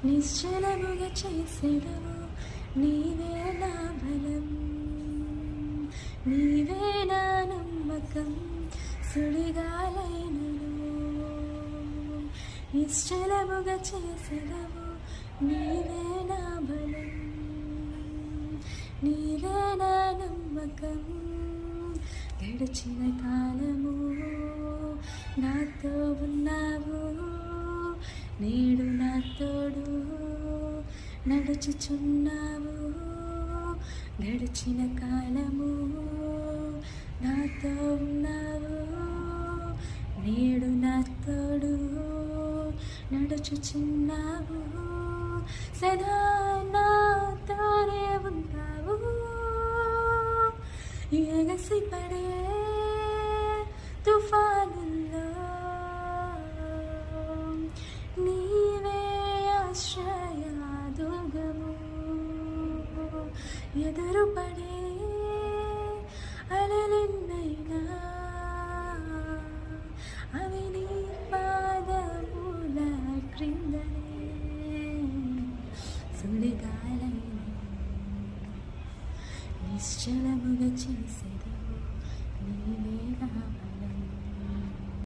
నిశ్చలముగా చేసెదవు. నీవే నా బలం, నీవే నా నమ్మకం. సుడిగాలైనను నిశ్చలముగా చేసెదవు. నీవే నా బలం, నీవే నా నమ్మకం. గడిచిన కాలము నాతో ఉన్నావు, నేడు నా తోడు నడుచుచున్నావు. గడిచిన కాలము నాతో ఉన్నావు, నేడు నా తోడు నడుచుచున్నావు. సదా నాతోనే ఉన్నావు. ఎగసి పడే తుఫానుల్లో నీవే ఆశ్రయాదుగము. ఎదురు పడే అలలెన్నైనా అవి నీ పాదముల క్రిందనే. సుడిగాలైన నిశ్చలముగా చేసెదవు. నీవే నా బలం.